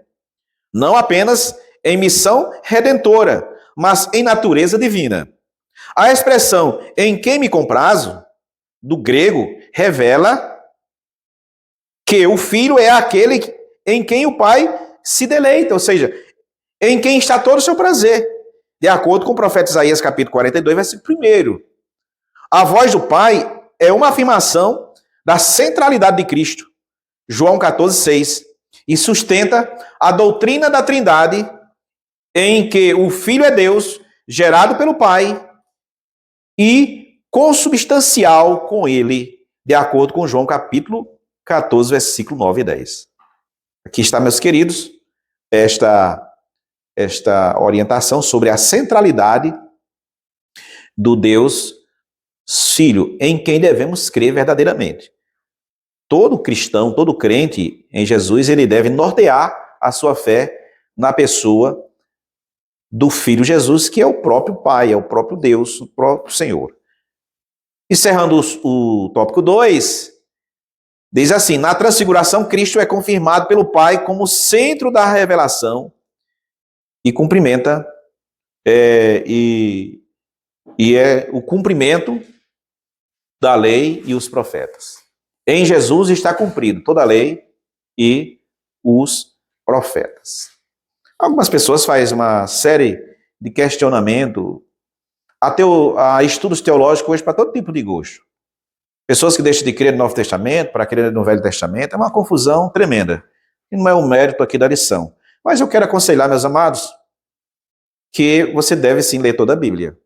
não apenas em missão redentora, mas em natureza divina. A expressão em quem me comprazo, do grego, revela que o Filho é aquele em quem o Pai se deleita, ou seja, em quem está todo o seu prazer, de acordo com o profeta Isaías capítulo 42, versículo 1. A voz do Pai é uma afirmação da centralidade de Cristo, João 14,6, e sustenta a doutrina da Trindade, em que o Filho é Deus, gerado pelo Pai e consubstancial com ele, de acordo com João capítulo 14, versículo 9 e 10. Aqui está, meus queridos, esta orientação sobre a centralidade do Deus Filho, em quem devemos crer verdadeiramente. Todo cristão, todo crente em Jesus, ele deve nortear a sua fé na pessoa do Filho Jesus, que é o próprio Pai, é o próprio Deus, o próprio Senhor. Encerrando o tópico 2, diz assim: na transfiguração, Cristo é confirmado pelo Pai como centro da revelação e cumprimenta, e é o cumprimento da lei e os profetas. Em Jesus está cumprido toda a lei e os profetas. Algumas pessoas fazem uma série de questionamento, a estudos teológicos hoje para todo tipo de gosto. Pessoas que deixam de crer no Novo Testamento para crer no Velho Testamento, é uma confusão tremenda. E não é o mérito aqui da lição. Mas eu quero aconselhar, meus amados, que você deve sim ler toda a Bíblia.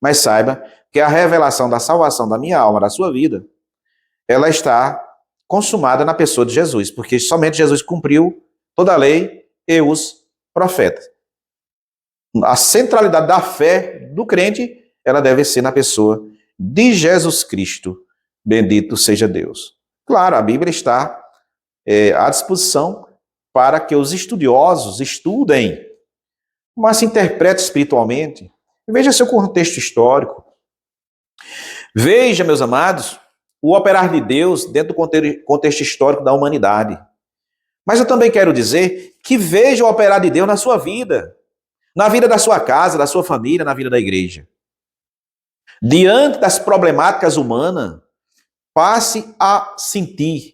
Mas saiba que a revelação da salvação da minha alma, da sua vida, ela está consumada na pessoa de Jesus, porque somente Jesus cumpriu toda a lei e os profetas. A centralidade da fé do crente, ela deve ser na pessoa de Jesus Cristo. Bendito seja Deus. Claro, a Bíblia está à disposição para que os estudiosos estudem, mas se interprete espiritualmente. Veja seu contexto histórico. Veja, meus amados, o operar de Deus dentro do contexto histórico da humanidade. Mas eu também quero dizer que veja o operar de Deus na sua vida, na vida da sua casa, da sua família, na vida da igreja. Diante das problemáticas humanas, passe a sentir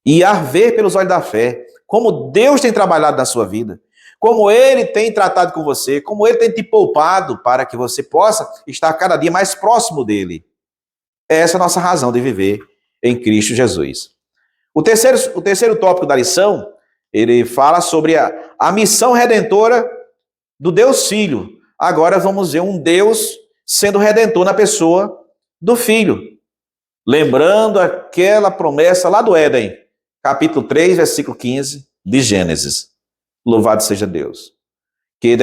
e a ver pelos olhos da fé como Deus tem trabalhado na sua vida, como Ele tem tratado com você, como Ele tem te poupado para que você possa estar cada dia mais próximo dEle. Essa é a nossa razão de viver em Cristo Jesus. O terceiro tópico da lição, ele fala sobre a missão redentora do Deus Filho. Agora vamos ver um Deus sendo redentor na pessoa do Filho. Lembrando aquela promessa lá do Éden, capítulo 3, versículo 15 de Gênesis. Louvado seja Deus. Que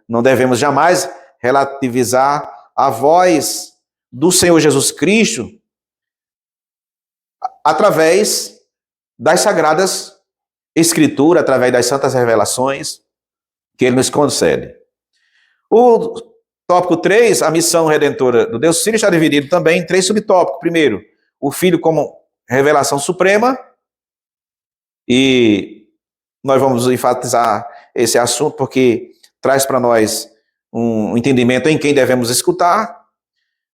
não devemos jamais relativizar a voz do Senhor Jesus Cristo através das sagradas Escrituras, através das santas revelações que Ele nos concede. O tópico 3, a missão redentora do Deus Filho, está dividido também em 3 subtópicos. Primeiro, o Filho como revelação suprema, e nós vamos enfatizar esse assunto porque traz para nós um entendimento em quem devemos escutar.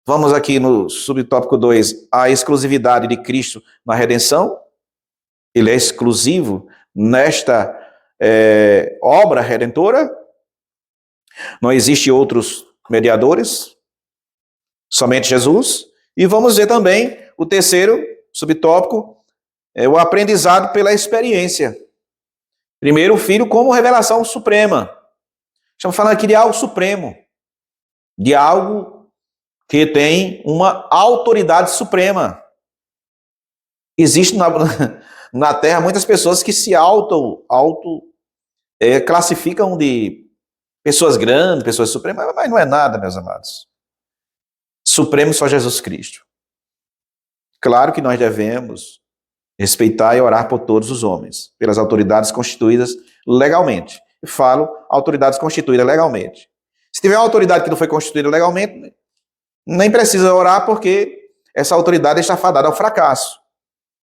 Vamos aqui no subtópico 2, a exclusividade de Cristo na redenção. Ele é exclusivo nesta obra redentora. Não existe outros mediadores, somente Jesus. E vamos ver também o terceiro subtópico, o aprendizado pela experiência. Primeiro, o Filho como revelação suprema. Estamos falando aqui de algo supremo, de algo que tem uma autoridade suprema. Existe na Terra muitas pessoas que se classificam de pessoas grandes, pessoas supremas, mas não é nada, meus amados. Supremo só Jesus Cristo. Claro que nós devemos respeitar e orar por todos os homens, pelas autoridades constituídas legalmente. Eu falo autoridades constituídas legalmente. Se tiver uma autoridade que não foi constituída legalmente, nem precisa orar, porque essa autoridade está fadada ao fracasso,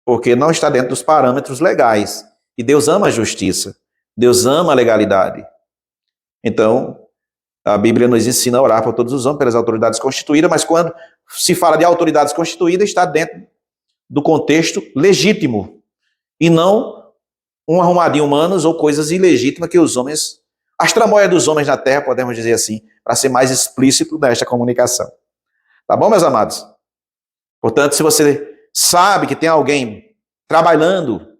porque não está dentro dos parâmetros legais. E Deus ama a justiça, Deus ama a legalidade. Então, a Bíblia nos ensina a orar por todos os homens, pelas autoridades constituídas, mas quando se fala de autoridades constituídas, está dentro do contexto legítimo, e não um arrumadinho humanos ou coisas ilegítimas que os homens, as tramóias dos homens na terra, podemos dizer assim, para ser mais explícito nesta comunicação. Tá bom, meus amados? Portanto, se você sabe que tem alguém trabalhando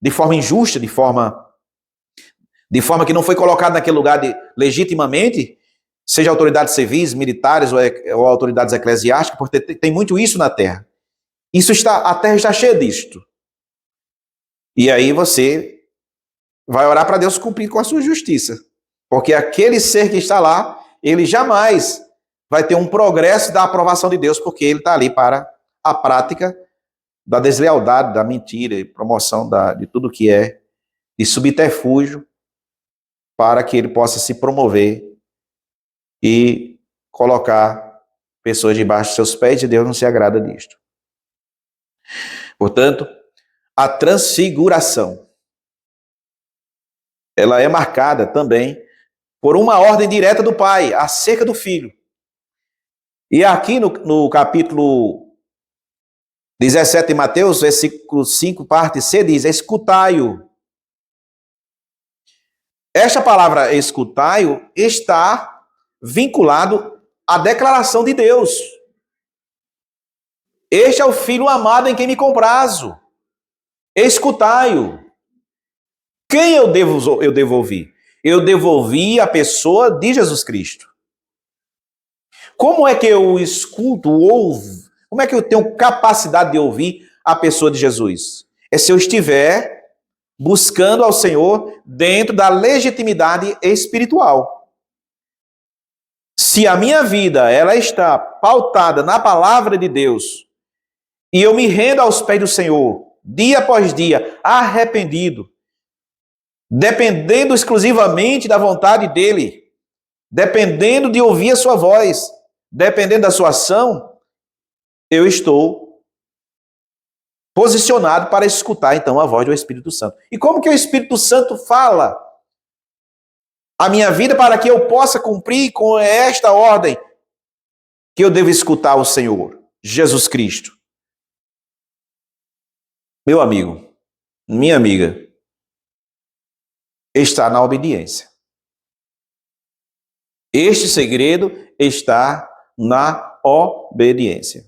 de forma injusta, de forma que não foi colocado naquele lugar legitimamente, seja autoridades civis, militares ou autoridades eclesiásticas, porque tem muito isso na terra. A terra está cheia disto. E aí você vai orar para Deus cumprir com a sua justiça. Porque aquele ser que está lá, ele jamais vai ter um progresso da aprovação de Deus, porque ele está ali para a prática da deslealdade, da mentira e promoção de tudo que é de subterfúgio para que ele possa se promover e colocar pessoas debaixo de seus pés, e Deus não se agrada disto. Portanto, a transfiguração, ela é marcada também por uma ordem direta do Pai acerca do Filho. E aqui no capítulo 17 de Mateus, versículo 5, parte C, diz: escutai-o. Esta palavra escutai-o está vinculado à declaração de Deus. Este é o Filho amado em quem me comprazo. Escutai-o. Quem eu devo ouvir? Eu devo ouvir a pessoa de Jesus Cristo. Como é que eu escuto, ouvo? Como é que eu tenho capacidade de ouvir a pessoa de Jesus? É se eu estiver buscando ao Senhor dentro da legitimidade espiritual. Se a minha vida ela está pautada na palavra de Deus e eu me rendo aos pés do Senhor, dia após dia, arrependido, dependendo exclusivamente da vontade dEle, dependendo de ouvir a sua voz, dependendo da sua ação, eu estou posicionado para escutar, então, a voz do Espírito Santo. E como que o Espírito Santo fala a minha vida para que eu possa cumprir com esta ordem que eu devo escutar o Senhor, Jesus Cristo? Meu amigo, minha amiga, está na obediência. Este segredo está na obediência.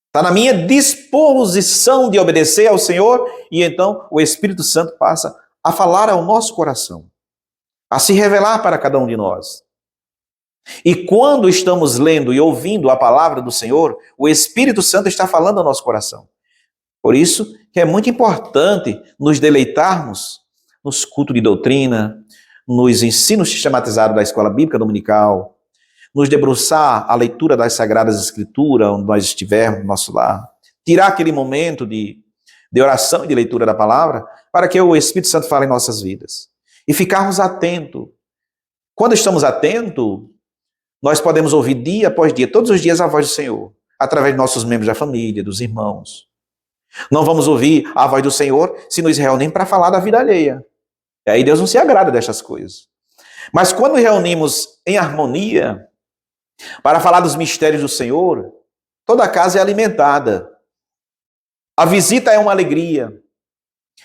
Está na minha disposição de obedecer ao Senhor, e então o Espírito Santo passa a falar ao nosso coração, a se revelar para cada um de nós. E quando estamos lendo e ouvindo a palavra do Senhor, o Espírito Santo está falando ao nosso coração. Por isso que é muito importante nos deleitarmos nos cultos de doutrina, nos ensinos sistematizados da escola bíblica dominical, nos debruçar a leitura das Sagradas Escrituras, onde nós estivermos no nosso lar, tirar aquele momento de oração e de leitura da palavra, para que o Espírito Santo fale em nossas vidas. E ficarmos atentos. Quando estamos atentos, nós podemos ouvir dia após dia, todos os dias, a voz do Senhor, através de nossos membros da família, dos irmãos. Não vamos ouvir a voz do Senhor se nos reunimos para falar da vida alheia. E aí Deus não se agrada destas coisas. Mas quando nos reunimos em harmonia, para falar dos mistérios do Senhor, toda a casa é alimentada. A visita é uma alegria.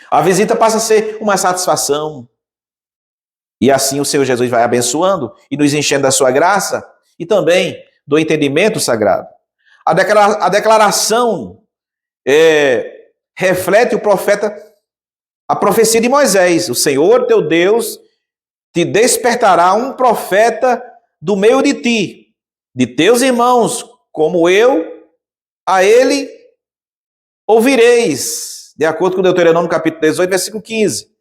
A visita passa a ser uma satisfação. E assim o Senhor Jesus vai abençoando e nos enchendo da sua graça e também do entendimento sagrado. A declaração reflete o profeta, a profecia de Moisés. O Senhor teu Deus te despertará um profeta do meio de ti, de teus irmãos, como eu, a ele ouvireis, de acordo com Deuteronômio capítulo 18, versículo 15.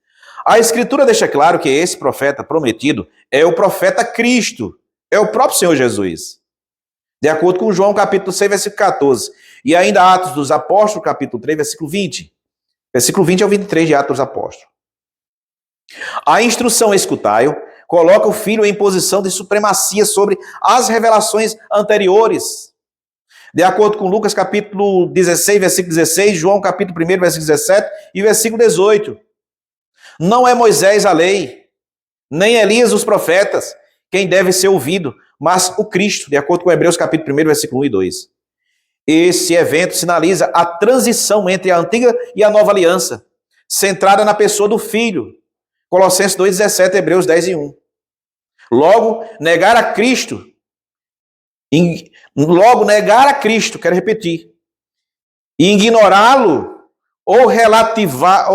A Escritura deixa claro que esse profeta prometido é o profeta Cristo, é o próprio Senhor Jesus. De acordo com João capítulo 6, versículo 14. E ainda Atos dos Apóstolos, capítulo 3, versículo 20. Versículo 20 ao 23 de Atos dos Apóstolos. A instrução escutai-o coloca o Filho em posição de supremacia sobre as revelações anteriores. De acordo com Lucas capítulo 16, versículo 16, João capítulo 1, versículo 17 e versículo 18. Não é Moisés a lei, nem Elias os profetas, quem deve ser ouvido, mas o Cristo, de acordo com Hebreus capítulo 1, versículo 1 e 2. Esse evento sinaliza a transição entre a antiga e a nova aliança, centrada na pessoa do Filho. Colossenses 2,17, Hebreus 10 e 1. Logo, negar a Cristo Logo, negar a Cristo, quero repetir, e ignorá-lo, ou relativizar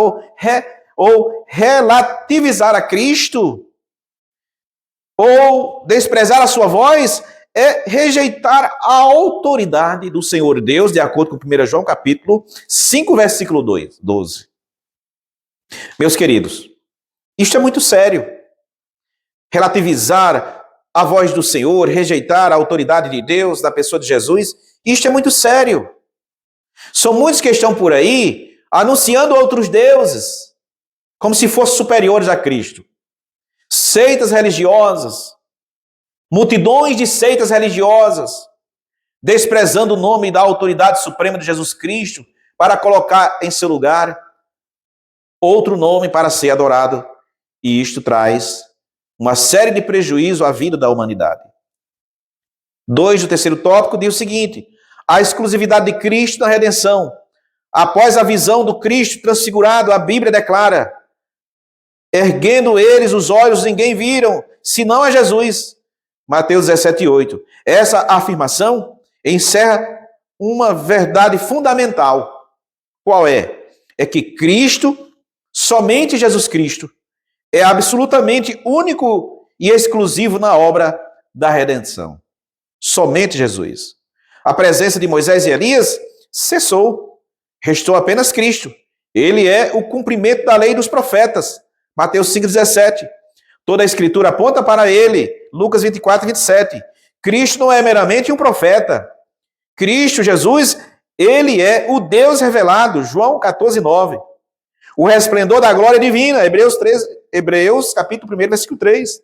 a Cristo, ou desprezar a sua voz, é rejeitar a autoridade do Senhor Deus, de acordo com 1 João capítulo 5, versículo 12. Meus queridos, isto é muito sério. Relativizar a voz do Senhor, rejeitar a autoridade de Deus, da pessoa de Jesus, isto é muito sério. São muitos que estão por aí anunciando outros deuses, como se fossem superiores a Cristo. Seitas religiosas, multidões de seitas religiosas, desprezando o nome da autoridade suprema de Jesus Cristo para colocar em seu lugar outro nome para ser adorado. E isto traz uma série de prejuízos à vida da humanidade. 2 do terceiro tópico diz o seguinte: a exclusividade de Cristo na redenção. Após a visão do Cristo transfigurado, a Bíblia declara: erguendo eles os olhos, ninguém viram, senão a Jesus. Mateus 17:8. Essa afirmação encerra uma verdade fundamental. Qual é? É que Cristo, somente Jesus Cristo, é absolutamente único e exclusivo na obra da redenção. Somente Jesus. A presença de Moisés e Elias cessou. Restou apenas Cristo. Ele é o cumprimento da lei e dos profetas. Mateus 5,17. Toda a escritura aponta para ele. Lucas 24:27. Cristo não é meramente um profeta. Cristo, Jesus, ele é o Deus revelado. João 14:9. O resplendor da glória divina. Hebreus capítulo 1, versículo 3.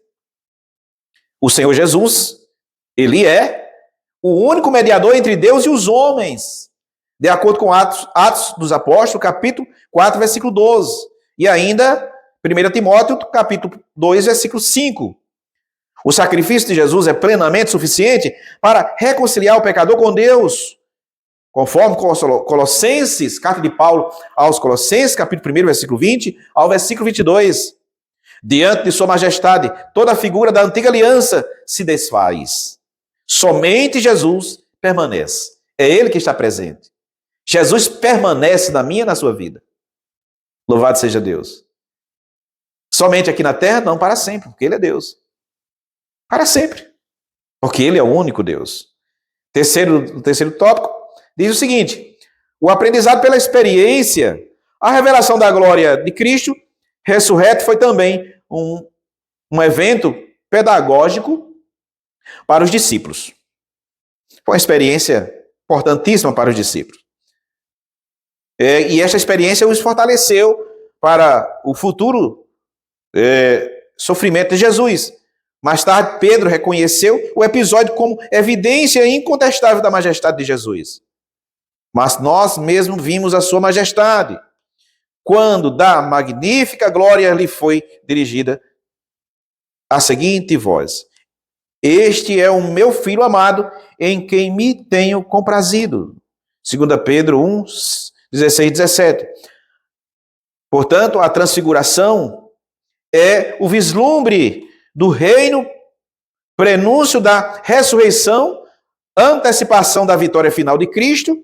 O Senhor Jesus, ele é o único mediador entre Deus e os homens. De acordo com Atos dos Apóstolos, capítulo 4, versículo 12. E ainda 1 Timóteo, capítulo 2, versículo 5. O sacrifício de Jesus é plenamente suficiente para reconciliar o pecador com Deus. Conforme Colossenses, carta de Paulo aos Colossenses, capítulo 1, versículo 20, ao versículo 22. Diante de sua majestade, toda a figura da antiga aliança se desfaz. Somente Jesus permanece. É Ele que está presente. Jesus permanece na minha e na sua vida. Louvado seja Deus. Somente aqui na terra? Não, para sempre, porque Ele é Deus. Para sempre, porque Ele é o único Deus. O terceiro tópico diz o seguinte: o aprendizado pela experiência, a revelação da glória de Cristo ressurreto foi também um evento pedagógico para os discípulos. Foi uma experiência importantíssima para os discípulos. E esta experiência os fortaleceu para o futuro sofrimento de Jesus. Mais tarde, Pedro reconheceu o episódio como evidência incontestável da majestade de Jesus. Mas nós mesmos vimos a sua majestade, quando da magnífica glória lhe foi dirigida a seguinte voz: este é o meu filho amado, em quem me tenho comprazido. 2 Pedro 1, 16, 17. Portanto, a transfiguração é o vislumbre do reino, prenúncio da ressurreição, antecipação da vitória final de Cristo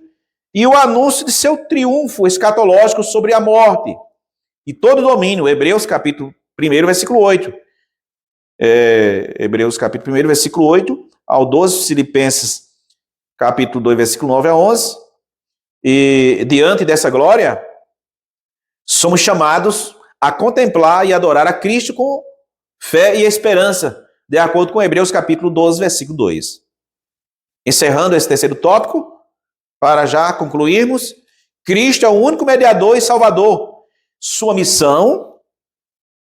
e o anúncio de seu triunfo escatológico sobre a morte e todo domínio. Hebreus capítulo 1, versículo 8. Hebreus capítulo 1, versículo 8 ao 12, Filipenses capítulo 2, versículo 9 a 11. E diante dessa glória, somos chamados a contemplar e adorar a Cristo com fé e esperança, de acordo com Hebreus capítulo 12, versículo 2. Encerrando esse terceiro tópico, para já concluirmos, Cristo é o único mediador e salvador. Sua missão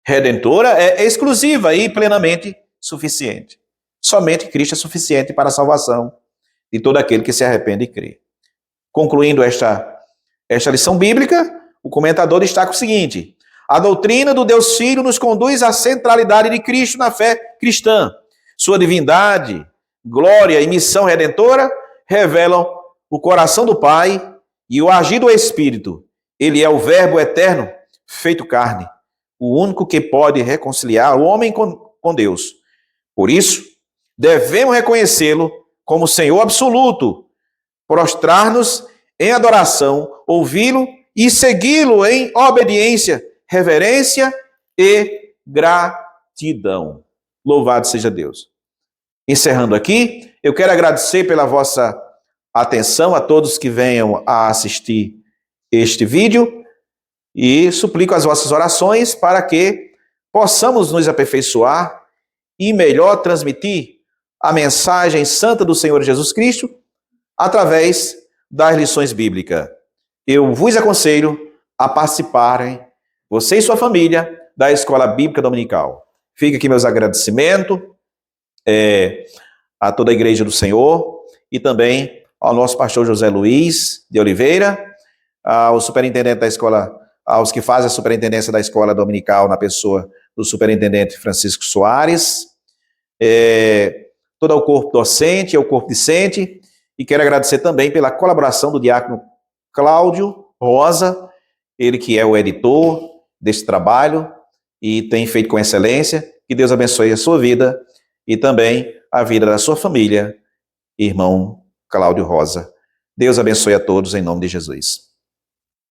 redentora é exclusiva e plenamente suficiente. Somente Cristo é suficiente para a salvação de todo aquele que se arrepende e crê. Concluindo esta lição bíblica, o comentador destaca o seguinte: a doutrina do Deus Filho nos conduz à centralidade de Cristo na fé cristã. Sua divindade, glória e missão redentora revelam o coração do Pai e o agir do Espírito. Ele é o Verbo eterno feito carne, o único que pode reconciliar o homem com Deus. Por isso, devemos reconhecê-lo como Senhor absoluto, prostrar-nos em adoração, ouvi-lo e segui-lo em obediência, reverência e gratidão. Louvado seja Deus. Encerrando aqui, eu quero agradecer pela vossa atenção a todos que venham a assistir este vídeo e suplico as vossas orações para que possamos nos aperfeiçoar e melhor transmitir a mensagem santa do Senhor Jesus Cristo através das lições bíblicas. Eu vos aconselho a participarem, você e sua família, da Escola Bíblica Dominical. Fica aqui meus agradecimentos a toda a Igreja do Senhor e também ao nosso pastor José Luiz de Oliveira, ao superintendente da escola, aos que fazem a superintendência da Escola Dominical na pessoa do superintendente Francisco Soares, todo o corpo docente, ao corpo discente, e quero agradecer também pela colaboração do diácono Cláudio Rosa, ele que é o editor desse trabalho e tem feito com excelência. Que Deus abençoe a sua vida e também a vida da sua família, irmão Cláudio Rosa. Deus abençoe a todos em nome de Jesus.